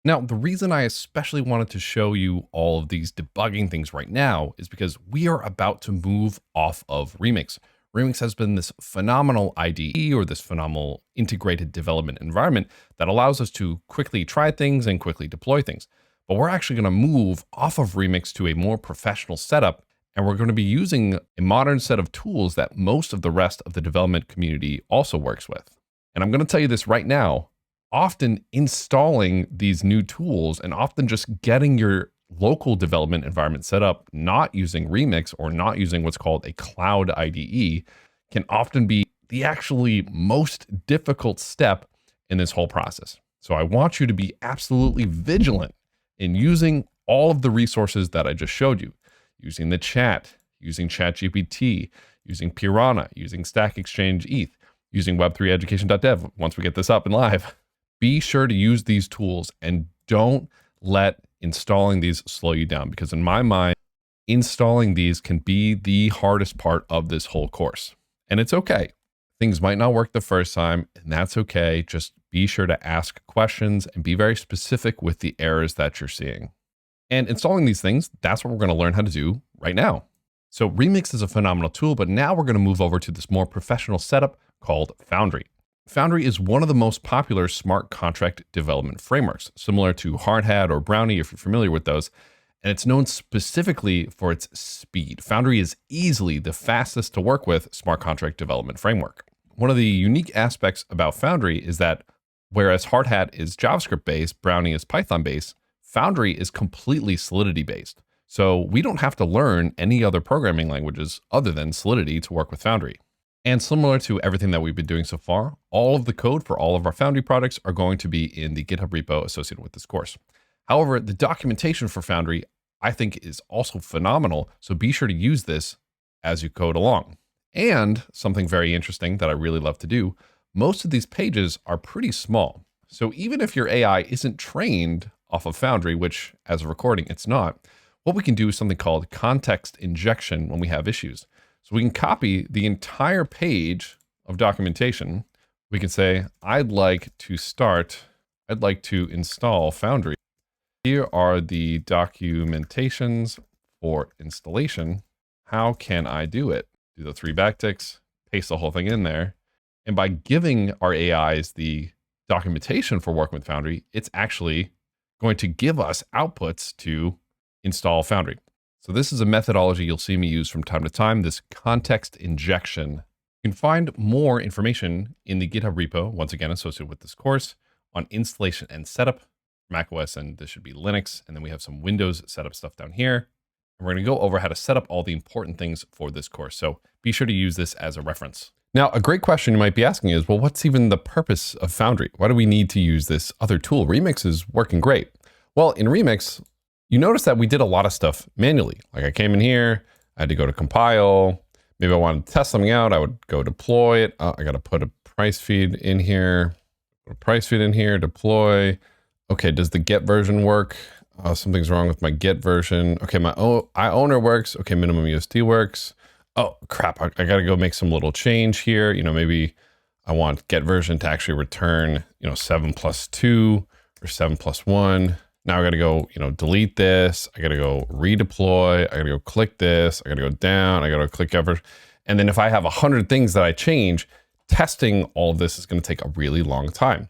Now, the reason I especially wanted to show you all of these debugging things right now is because we are about to move off of Remix. Remix has been this phenomenal IDE, or this phenomenal integrated development environment that allows us to quickly try things and quickly deploy things. But we're actually going to move off of Remix to a more professional setup, and we're going to be using a modern set of tools that most of the rest of the development community also works with. And I'm going to tell you this right now. Often installing these new tools and often just getting your local development environment set up, not using Remix or not using what's called a cloud IDE, can often be the actually most difficult step in this whole process. So I want you to be absolutely vigilant in using all of the resources that I just showed you, using the chat, using ChatGPT, using Piranha, using Stack Exchange ETH, using web3education.dev once we get this up and live. Be sure to use these tools and don't let installing these slow you down, because in my mind, installing these can be the hardest part of this whole course. And it's okay. Things might not work the first time, and that's okay. Just be sure to ask questions and be very specific with the errors that you're seeing. And installing these things, that's what we're going to learn how to do right now. So Remix is a phenomenal tool, but now we're going to move over to this more professional setup called Foundry. Foundry is one of the most popular smart contract development frameworks, similar to Hardhat or Brownie, if you're familiar with those, and it's known specifically for its speed. Foundry is easily the fastest to work with smart contract development framework. One of the unique aspects about Foundry is that whereas Hardhat is JavaScript-based, Brownie is Python-based, Foundry is completely Solidity-based. So we don't have to learn any other programming languages other than Solidity to work with Foundry. And similar to everything that we've been doing so far, all of the code for all of our Foundry products are going to be in the GitHub repo associated with this course. However, the documentation for Foundry, I think, is also phenomenal. So be sure to use this as you code along. And something very interesting that I really love to do, most of these pages are pretty small. So even if your AI isn't trained off of Foundry, which as a recording, it's not, what we can do is something called context injection when we have issues. So we can copy the entire page of documentation. We can say, I'd like to install Foundry. Here are the documentations for installation. How can I do it? Do the 3 backticks, paste the whole thing in there. And by giving our AIs the documentation for working with Foundry, it's actually going to give us outputs to install Foundry. So this is a methodology you'll see me use from time to time, this context injection. You can find more information in the GitHub repo, once again associated with this course, on installation and setup, macOS, and this should be Linux. And then we have some Windows setup stuff down here. And we're going to go over how to set up all the important things for this course. So be sure to use this as a reference. Now, a great question you might be asking is, well, what's even the purpose of Foundry? Why do we need to use this other tool? Remix is working great. Well, in Remix, you notice that we did a lot of stuff manually. Like I came in here, I had to go to compile. Maybe I wanted to test something out. I would go deploy it. I got to put a price feed in here, deploy. Okay, does the get version work? Something's wrong with my get version. Okay, my owner works. Okay, minimum USD works. Oh crap, I got to go make some little change here. Maybe I want get version to actually return, 7+2 or 7+1. Now I got to go, delete this. I got to go redeploy. I got to go click this. I got to go down. I got to click ever. And then if I have 100 things that I change, testing all of this is going to take a really long time.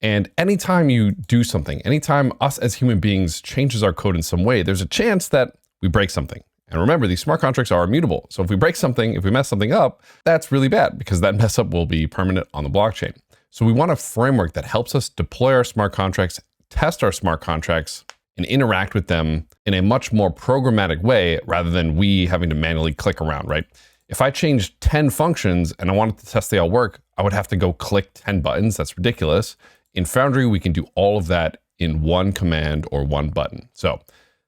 And anytime you do something, anytime us as human beings changes our code in some way, there's a chance that we break something. And remember, these smart contracts are immutable. So if we break something, if we mess something up, that's really bad because that mess up will be permanent on the blockchain. So we want a framework that helps us deploy our smart contracts, test our smart contracts, and interact with them in a much more programmatic way rather than we having to manually click around, right? If I changed 10 functions and I wanted to test they all work, I would have to go click 10 buttons. That's ridiculous. In Foundry, we can do all of that in one command or one button. So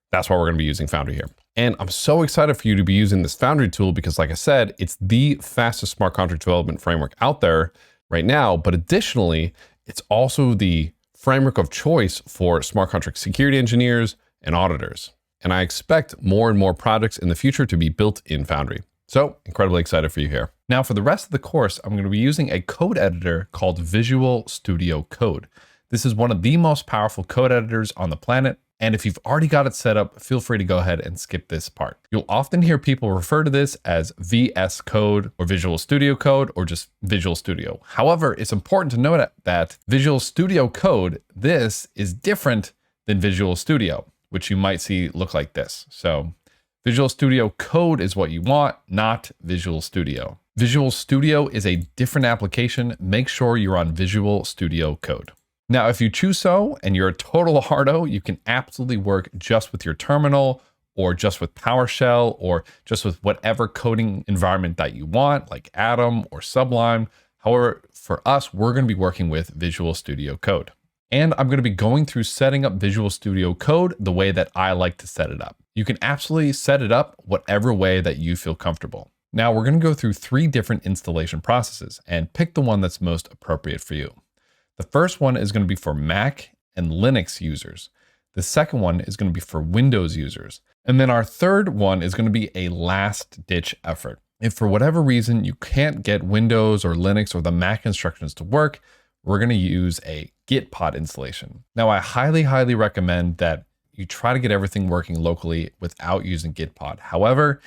that's why we're going to be using Foundry here. And I'm so excited for you to be using this Foundry tool because, like I said, it's the fastest smart contract development framework out there right now. But additionally, it's also the framework of choice for smart contract security engineers and auditors. And I expect more and more projects in the future to be built in Foundry. So incredibly excited for you here. Now for the rest of the course, I'm going to be using a code editor called Visual Studio Code. This is one of the most powerful code editors on the planet. And if you've already got it set up, feel free to go ahead and skip this part. You'll often hear people refer to this as VS Code or Visual Studio Code or just Visual Studio. However, it's important to note that Visual Studio Code, this is different than Visual Studio, which you might see look like this. So Visual Studio Code is what you want, not Visual Studio. Visual Studio is a different application. Make sure you're on Visual Studio Code. Now, if you choose so and you're a total hardo, you can absolutely work just with your terminal or just with PowerShell or just with whatever coding environment that you want, like Atom or Sublime. However, for us, we're going to be working with Visual Studio Code. And I'm going to be going through setting up Visual Studio Code the way that I like to set it up. You can absolutely set it up whatever way that you feel comfortable. Now, we're going to go through 3 different installation processes and pick the one that's most appropriate for you. The first one is going to be for Mac and Linux users. The second one is going to be for Windows users. And then our third one is going to be a last ditch effort. If for whatever reason you can't get Windows or Linux or the Mac instructions to work, we're going to use a Gitpod installation. Now, I highly recommend that you try to get everything working locally without using Gitpod. However,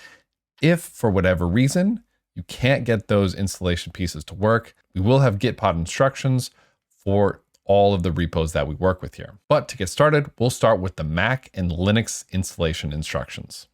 if for whatever reason you can't get those installation pieces to work, we will have Gitpod instructions for all of the repos that we work with here. But to get started, we'll start with the Mac and Linux installation instructions.